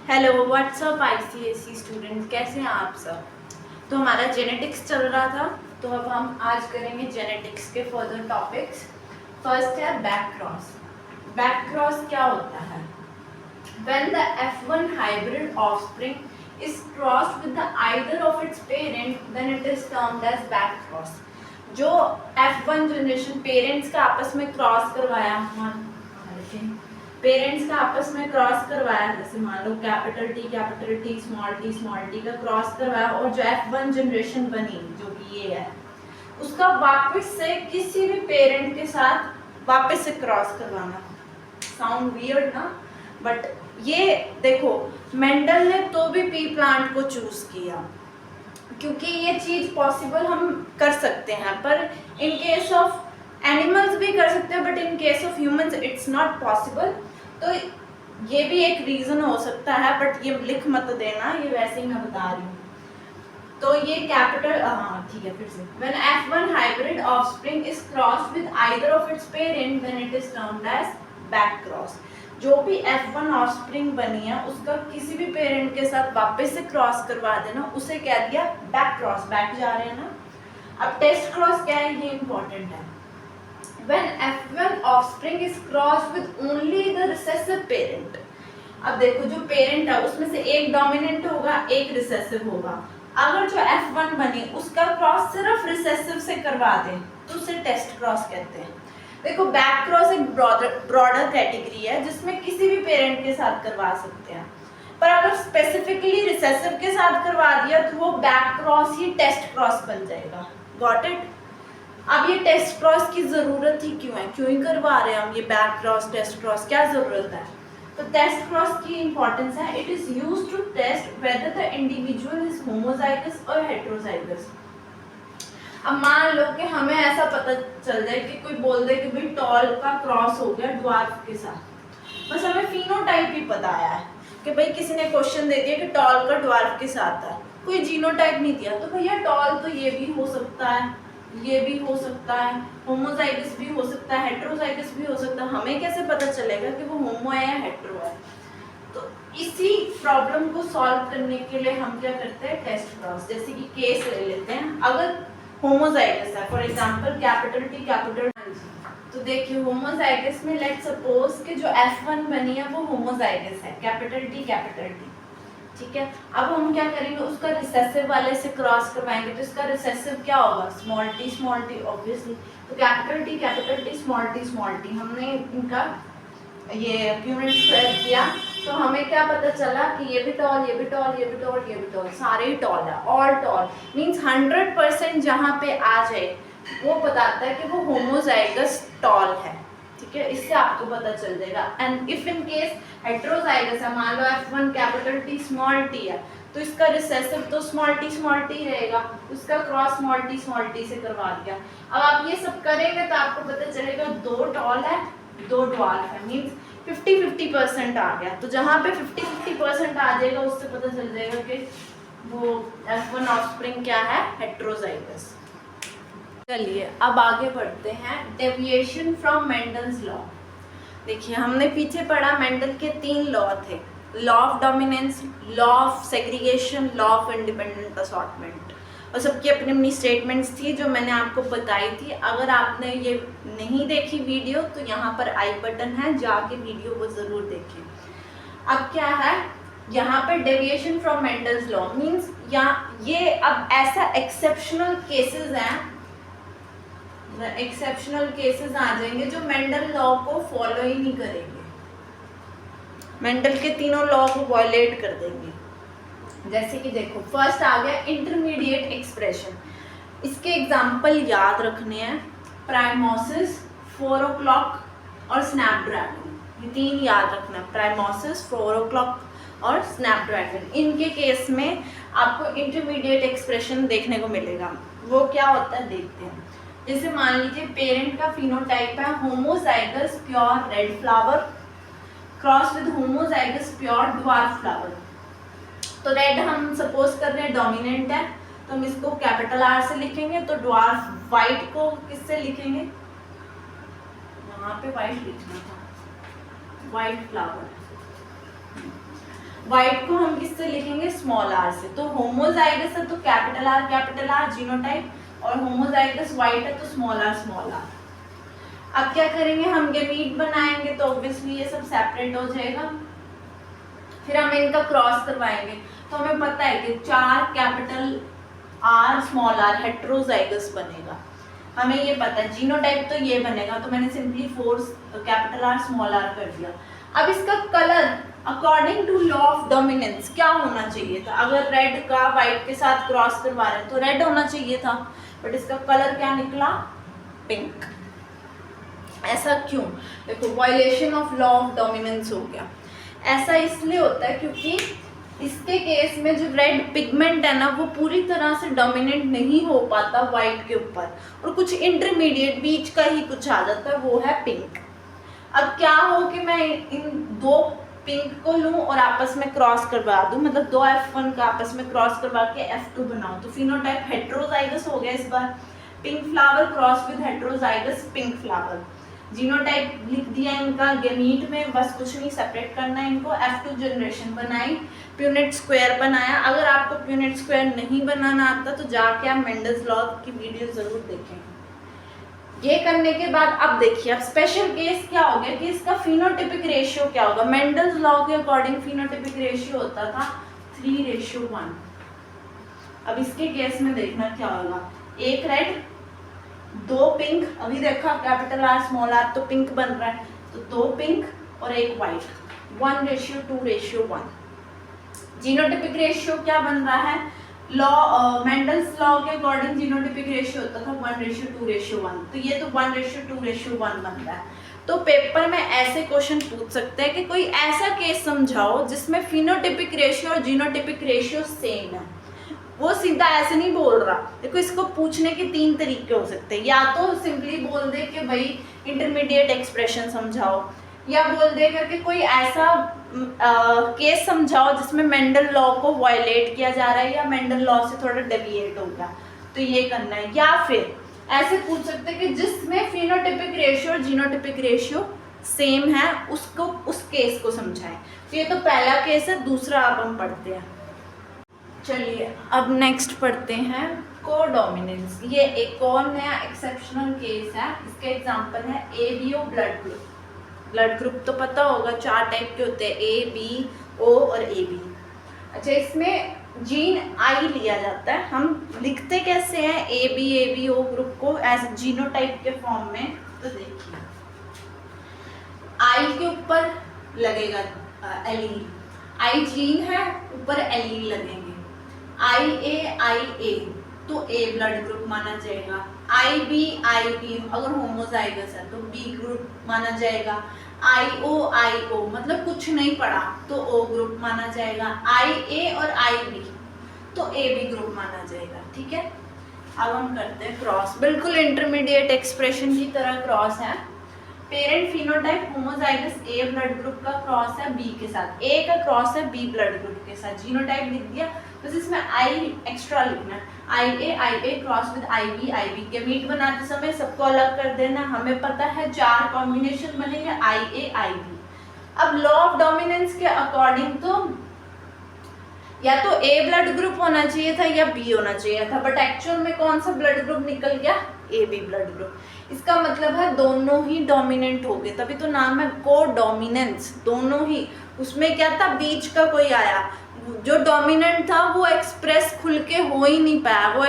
Hello what's up ICSE student, कैसे हैं आप सब। तो हमारा जेनेटिक्स चल रहा था, तो अब हम आज करेंगे जेनेटिक्स के फर्दर टॉपिक्स। फर्स्ट है बैक क्रॉस। बैक क्रॉस क्या होता है? When the F1 hybrid offspring is crossed with the either of its parent, then it is termed as back cross. जो F1 जनरेशन पेरेंट्स का आपस में cross करवाया, parents का आपस में क्रॉस करवाया, जैसे मान लो कैपिटल टी स्मॉल टी का क्रॉस करवाया, और जो F1 जनरेशन बनी जो कि ये है, उसका वापस से किसी भी पेरेंट के साथ वापस से क्रॉस करवाना। साउंड वियर्ड ना, बट ये देखो मेंडल ने तो भी पी प्लांट को चूज किया क्योंकि ये चीज पॉसिबल हम कर सकते हैं, पर इन केस ऑफ एनिमल्स भी कर सकते हैं, but in case of humans it's not possible. तो ये भी एक रीजन हो सकता है, बट ये लिख मत देना, ये वैसे ही मैं बता रही हूँ। तो ये कैपिटल, हाँ ठीक है, फिर से when F1 hybrid offspring is crossed with either of its parent, then it is termed as back cross। जो भी F1 ऑफस्प्रिंग बनी है उसका किसी भी पेरेंट के साथ वापस से क्रॉस करवा देना, उसे कह दिया बैक क्रॉस। बैक जा रहे हैं ना। अब टेस्ट क्रॉस क्या है, ये इंपॉर्टेंट है। When F1 offspring is crossed with only the recessive parent। अब देखो जो पेरेंट है उसमें से एक डोमिनेंट होगा, एक रिसेसिव होगा। अगर जो F1 बनी उसका क्रॉस सिर्फ रिसेसिव से करवा दें तो उसे टेस्ट क्रॉस कहते हैं। देखो बैक क्रॉस एक ब्रॉडर कैटेगरी है जिसमें किसी भी पेरेंट के साथ करवा सकते हैं, पर अगर स्पेसिफिकली रिसेसिव के साथ करवा दिया तो वो बैक क्रॉस ही टेस्ट क्रॉस बन जाएगा। Got it. अब ये टेस्ट क्रॉस की जरूरत ही क्यों है, क्यों ही करवा रहे हैं हम ये बैक क्रॉस टेस्ट क्रॉस, क्या जरूरत है? तो टेस्ट क्रॉस की इंपॉर्टेंस है, it is used to test whether the individual is homozygous और हेटेरोजाइगस। अब मान लो कि हमें ऐसा पता चल जाए कि कोई बोल दे कि भाई टॉल का क्रॉस हो गया ड्वार्फ के साथ, बस हमें फिनोटाइप ही पता आया है कि भाई किसी ने क्वेश्चन दे दिया कि टॉल का ड्वार्फ के साथ है, कोई जीनोटाइप नहीं दिया, तो भैया टॉल तो ये भी हो सकता है, ये भी हो सकता है, होमोजाइगस भी हो सकता है, हेटेरोजाइगस भी हो सकता है, हमें कैसे पता चलेगा कि वो होमो है या हेटेरो है? तो इसी प्रॉब्लम को सॉल्व करने के लिए हम क्या करते हैं, टेस्ट क्रॉस। जैसे कि केस ले लेते हैं, अगर होमोजाइगस है, for example capital T capital, तो देखिए होमोजाइगस में लेट सपोज कि जो F1 बनी है वो होमोजाइगस है, कैपिटल टी ठीक है। अब हम क्या करेंगे, उसका रिसेसिव वाले से क्रॉस करवाएंगे, तो इसका रिसेसिव क्या होगा, स्मॉल टी ऑब्वियसली। तो कैपिटल टी स्मॉल टी हमने इनका ये यूनिट स्क्वायर किया, तो हमें क्या पता चला कि ये भी टॉल, ये भी टॉल, ये भी टॉल, ये भी टॉल, सारे ही टॉल है। ऑल टॉल मींस 100% जहाँ पे आ जाए वो बताता है कि वो होमोजाइगस टॉल है, ठीक है। इससे आपको पता चल जाएगा। And if in case heterozygous है, मान लो F1 capital T small T है, तो इसका रिसेसिव तो स्मॉल टी रहेगा, उसका क्रॉस स्मॉल टी से करवा दिया। अब आप ये सब करेंगे तो आपको पता चलेगा दो टॉल है, दो ड्वार्फ है, मींस 50-50% आ गया। तो जहाँ पे 50-50% आ जाएगा उससे पता चल जाएगा कि वो F1 ऑफस्प्रिंग क्या है, हेटेरोजाइगस। चलिए अब आगे बढ़ते हैं, डेविएशन फ्रॉम मेंडल्स लॉ। देखिए हमने पीछे पढ़ा मेंडल के 3 लॉ थे, law of dominance, law of segregation, law of independent assortment, और सबकी अपनी अपनी स्टेटमेंट्स थी जो मैंने आपको बताई थी। अगर आपने ये नहीं देखी वीडियो तो यहाँ पर आई बटन है, जाके वीडियो को ज़रूर देखें। अब क्या है यहाँ पे, deviation from Mendel's law means ये अब ऐसा एक्सेप्शनल केसेस हैं, एक्सेप्शनल केसेस आ जाएंगे जो मेंडल लॉ को फॉलो ही नहीं करेंगे, मेंडल के तीनों लॉ को वायलेट कर देंगे। जैसे कि देखो फर्स्ट आ गया इंटरमीडिएट एक्सप्रेशन, इसके एग्जाम्पल याद रखने हैं, प्राइमोसिस, 4 o'clock और स्नैपड्रैगन, ये 3 याद रखना है, प्राइमोसिस, 4 o'clock और स्नैपड्रैगन। इनके केस में आपको इंटरमीडिएट एक्सप्रेशन देखने को मिलेगा। वो क्या होता है देखते हैं। जैसे मान लीजिए पेरेंट का फिनोटाइप है homozygous pure red flower cross with homozygous pure dwarf flower. तो रेड हम सपोज कर रहे हैं डोमिनेंट है, तो हम इसको कैपिटल R से लिखेंगे, तो ड्वार्फ वाइट को किससे लिखेंगे, वहां पे वाइट लिखना था, वाइट फ्लावर। वाइट को हम किससे लिखेंगे, स्मॉल आर से। तो होमोजाइगस है तो कैपिटल आर जीनोटाइप, और होमोजाइगस वाइट है तो स्मॉल आर। अब क्या करेंगे, हम गैमीट बनाएंगे तो ऑब्वियसली ये सब सेपरेट हो जाएगा, फिर हम इनका क्रॉस करवाएंगे। तो हमें पता है कि 4 capital R small R heterozygous बनेगा, हमें ये पता है। जीनोटाइप तो ये बनेगा, तो मैंने simply 4 capital R small R कर दिया। अब इसका colour according to law of dominance क्या होना चाहिए था, अगर रेड का वाइट के साथ क्रॉस करवा रहे हैं तो रेड होना चाहिए था, बट इसका कलर क्या निकला, पिंक। ऐसा क्यों, देखो violation of law of dominance हो गया। ऐसा इसलिए होता है क्योंकि इसके केस में जो रेड पिगमेंट है ना वो पूरी तरह से डोमिनेंट नहीं हो पाता वाइट के ऊपर, और कुछ इंटरमीडिएट बीच का ही कुछ आ जाता है, वो है पिंक। अब क्या हो कि मैं इन 2 पिंक को लूं और आपस में क्रॉस करवा दूं, मतलब 2 F1 का आपस में क्रॉस करवा के F2 बनाऊं, तो फिनोटाइप हेट्रोजाइगस हो गया इस बार। Pink flower cross with heterozygous pink flower. Genotype लिख दिया इनका गैमीट में, बस कुछ नहीं सेपरेट करना है इनको। F2 जनरेशन बनाई, प्यूनेट स्क्वायर बनाया। अगर आपको प्यूनेट स्क्वायर नहीं बनाना आता तो जाके आप मेंडल्स लॉ की वीडियो जरूर देखें। ये करने के बाद अब देखिए, अब स्पेशल केस क्या हो गया कि इसका फिनोटिपिक रेशियो क्या होगा। मेंडल्स लॉ के अकॉर्डिंग फिनोटिपिक रेशियो होता था 3:1। अब इसके केस में देखना क्या होगा, 1 रेड 2 पिंक, अभी देखा कैपिटल आर स्मॉल आर तो पिंक बन रहा है, तो 2 पिंक और 1 वाइट, 1:2:1। जीनोटिपिक रेशियो क्या बन रहा है, लॉ मेंडल्स लॉ के अकॉर्डिंग जीनोटिपिक रेशियो होता था 1:2:1, तो ये तो 1:2:1 बन रहा है। तो पेपर में ऐसे क्वेश्चन पूछ सकते हैं कि कोई ऐसा केस समझाओ जिसमें फिनोटिपिक रेशियो और जीनोटिपिक रेशियो सेम है। वो सीधा ऐसे नहीं बोल रहा, देखो इसको पूछने के 3 तरीके हो सकते हैं, या तो सिंपली बोल दे कि भाई इंटरमीडिएट एक्सप्रेशन समझाओ, या बोल दे करके कोई ऐसा केस समझाओ जिसमें मेंडल लॉ को वायलेट किया जा रहा है या मेंडल लॉ से थोड़ा डेविएट हो गया, तो ये करना है। या फिर ऐसे पूछ सकते हैं कि जिसमें फिनोटिपिक रेशियो और जीनोटिपिक रेशियो सेम है, उसको उस केस को समझाएं। तो ये तो पहला केस है, दूसरा अब हम पढ़ते हैं। चलिए अब नेक्स्ट पढ़ते हैं कोडोमिनेंस। ये एक और नया एक्सेप्शनल केस है, इसका एग्जांपल है ABO blood group. Blood group तो पता होगा 4 टाइप के होते हैं, A, B, O और AB। अच्छा, इसमें जीन I लिया जाता है, हम लिखते कैसे हैं ABO ग्रुप को एज जीनोटाइप के फॉर्म में। तो देखिए I के ऊपर लगेगा एलील, I जीन है, ऊपर एलील लगेंगे। IA तो A ब्लड ग्रुप माना जाएगा। IB अगर होमोजाइगस है तो B ग्रुप माना जाएगा। IO मतलब कुछ नहीं पढ़ा तो O ग्रुप माना जाएगा। IA और IB तो AB ग्रुप माना जाएगा। ठीक है, अब हम करते हैं क्रॉस, बिल्कुल इंटरमीडिएट एक्सप्रेशन की तरह क्रॉस है। Parent phenotype homozygous A blood group का क्रॉस है B के साथ, A का क्रॉस है B ब्लड ग्रुप के साथ। जीनोटाइप लिख दिया, बस इसमें I एक्स्ट्रा लिखना है। IA cross with IB gamete बनाते समय सबको अलग कर देना। हमें पता है 4 कॉम्बिनेशन बनेंगे IA अब लॉ ऑफ डोमिनेंस के अकॉर्डिंग तो या तो A ब्लड ग्रुप होना चाहिए था या B होना चाहिए था, बट एक्चुअल में कौन सा ब्लड ग्रुप निकल गया, AB ब्लड ग्रुप। इसका मतलब है दोनों ही डोमिनेंट हो गए, तभी तो नाम है कोडोमिनेंस, दोनों ही। उसमें क्या था, बीच का कोई आया, जो डोमिनेंट था वो एक्सप्रेस खुल के हो ही नहीं पाया, वो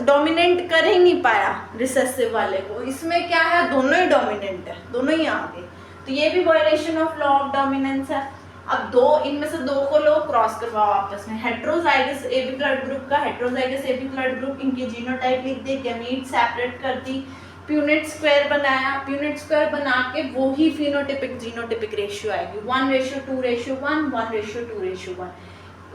डोमिनेंट कर ही नहीं पाया रिसेसिव वाले को। इसमें क्या है, दोनों ही डोमिनेंट है, दोनों ही आ गए, तो ये भी violation of law of dominance है। अब इनमें से 2 को लो क्रॉस करवाओ आपस में। हेट्रोजाइगस AB ब्लड ग्रुप का हेट्रोजाइगस AB ब्लड ग्रुप, इनकी जीनोटाइप लिख दी, गैमीट सेपरेट कर दी, प्यूनेट स्क्वायर बनाया। प्यूनेट स्क्वायर बना के वो ही फिनोटिपिक जीनोटिपिक रेशियो आएगी 1:2:1, 1:2:1।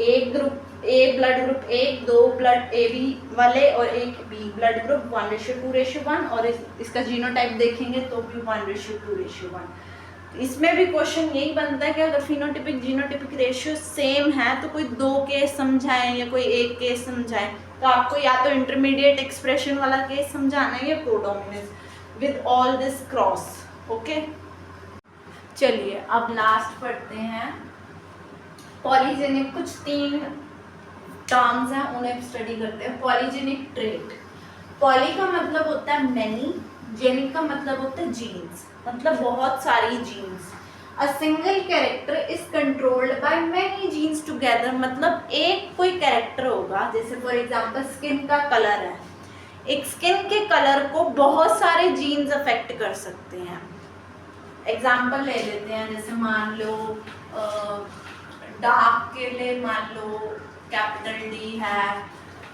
एक group A blood group 1, 2 blood AB वाले और एक B ब्लड ग्रुप 1:2:1, और इसका जीनोटाइप देखेंगे तो भी 1:2:1। इसमें भी क्वेश्चन यही बनता है कि अगर फिनोटिपिक जीनोटिपिक रेशियो सेम है तो कोई 2 केस समझाएं या कोई 1 केस समझाएं, तो आपको या तो इंटरमीडिएट एक्सप्रेशन वाला केस समझाना है या codominance with all this cross. Okay, चलिए अब लास्ट पढ़ते हैं पॉलीजेनिक कुछ 3 टर्म्स हैं, उन्हें स्टडी करते हैं। पॉलीजेनिक ट्रेट, पॉली का मतलब होता है मैनी, जेनिक का मतलब होता है जीन्स, मतलब बहुत सारी genes. A single character is controlled by many genes together, मतलब एक कोई कैरेक्टर होगा, जैसे फॉर एग्जांपल स्किन का कलर है, एक स्किन के कलर को बहुत सारे जीन्स अफेक्ट कर सकते हैं। एग्जांपल ले लेते हैं, जैसे मान लो डार्क के लिए मान लो कैपिटल डी है,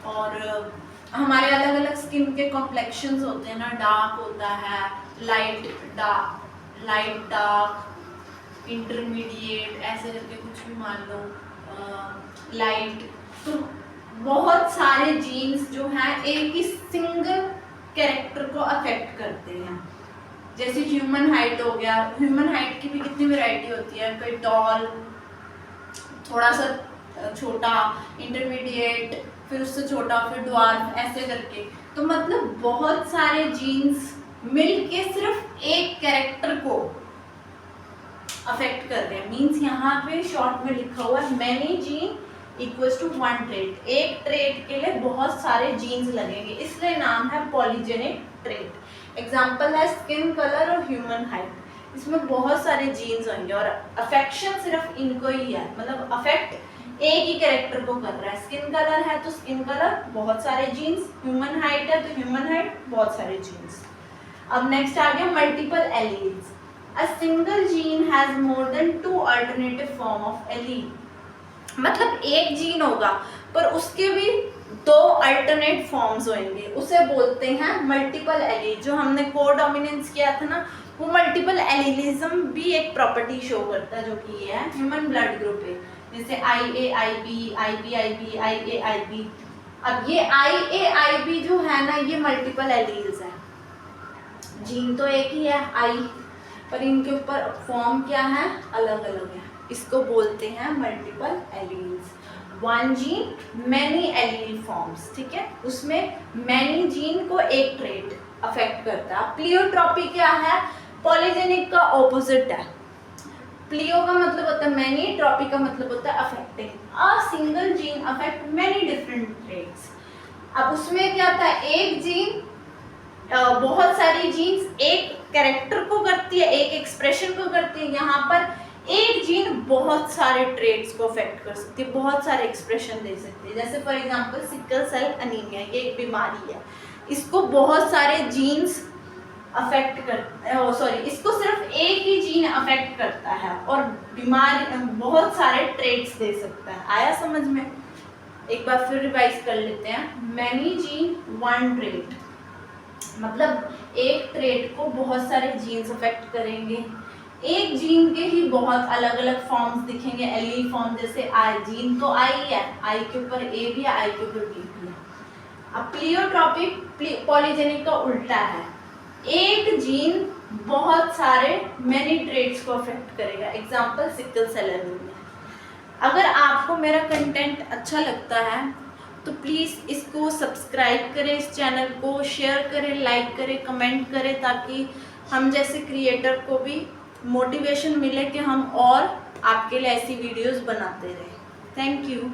और हमारे अलग अलग स्किन के कॉम्प्लेक्शंस होते हैं ना, डार्क होता है, लाइट डार्क, इंटरमीडिएट, ऐसे करके कुछ भी मान लो, लाइट। तो बहुत सारे जीन्स जो हैं एक ही सिंगल कैरेक्टर को अफेक्ट करते हैं। जैसे ह्यूमन हाइट हो गया, ह्यूमन हाइट की भी कितनी वैरायटी होती है, कोई टॉल, थोड़ा सा छोटा, इंटरमीडिएट, फिर उससे छोटा, फिर ड्वार्फ, ऐसे करके। तो मतलब बहुत सारे जीन्स मिलके सिर्फ एक कैरेक्टर को अफेक्ट कर रहे हैं। मीन्स यहाँ पे शॉर्ट में लिखा हुआ है many gene equals to 1 trait, एक ट्रेट के लिए बहुत सारे जीन्स लगेंगे, इसलिए नाम है पॉलीजेनिक ट्रेट। एग्जाम्पल है स्किन कलर और ह्यूमन हाइट, इसमें बहुत सारे जीन्स होंगे और अफेक्शन सिर्फ इनको ही है, मतलब अफेक्ट एक ही कैरेक्टर को कर रहा है। स्किन कलर है तो स्किन कलर, बहुत सारे जीन्स, ह्यूमन हाइट है तो ह्यूमन हाइट, बहुत सारे जीन्स। अब नेक्स्ट आ गया multiple alleles. A single gene has more than 2 alternative form of allele, मतलब एक जीन होगा पर उसके भी 2 अल्टरनेट फॉर्म्स होंगे, उसे बोलते हैं मल्टीपल एलील। जो हमने कोडोमिनेंस किया था ना, वो मल्टीपल एलीलिज्म भी एक प्रॉपर्टी शो करता है, जो कि ये है ह्यूमन ब्लड ग्रुप है, जैसे IAIB, IBIB, IAIB। अब ये IAIB जो है ना, ये मल्टीपल एलील्स है, जीन तो एक ही है I, पर इनके ऊपर फॉर्म क्या है, अलग अलग है, इसको बोलते हैं multiple alleles. 1 gene many allele forms, ठीक है, उसमें मैनी जीन को एक ट्रेट अफेक्ट करता है। प्लियोट्रॉपी क्या है, पॉलीजेनिक का ऑपोजिट है। प्लियो का मतलब होता है मैनी, ट्रॉपी का मतलब होता है affecting. A single gene affect many different traits. अब उसमें क्या था, एक जीन बहुत सारी जीन्स एक कैरेक्टर को करती है, एक एक्सप्रेशन को करती है, यहाँ पर एक जीन बहुत सारे ट्रेट्स को अफेक्ट कर सकती है, बहुत सारे एक्सप्रेशन दे सकती है। जैसे for example sickle cell anaemia, ये एक बीमारी है, इसको बहुत सारे जीन्स अफेक्ट कर इसको सिर्फ एक ही जीन अफेक्ट करता है और बीमारी बहुत सारे ट्रेट्स दे सकता है। आया समझ में? एक बार फिर रिवाइज कर लेते हैं। मैनी जीन 1 ट्रेट, मतलब एक ट्रेट को बहुत सारे जीन्स अफेक्ट करेंगे, एक जीन के ही बहुत अलग अलग फॉर्म्स दिखेंगे, एलील फॉर्म, जैसे आई, जीन तो आई है, आई के ऊपर ए भी है, आई के ऊपर बी भी है। अब प्लियोट्रॉपिक पॉलीजेनिक का उल्टा है, एक जीन बहुत सारे मैनी ट्रेट्स को अफेक्ट करेगा। Example sickle cell anaemia. अगर आपको मेरा कंटेंट अच्छा लगता है तो प्लीज़ इसको सब्सक्राइब करें, इस चैनल को शेयर करें, लाइक करें, कमेंट करें, ताकि हम जैसे क्रिएटर को भी मोटिवेशन मिले कि हम और आपके लिए ऐसी वीडियोस बनाते रहें। Thank you.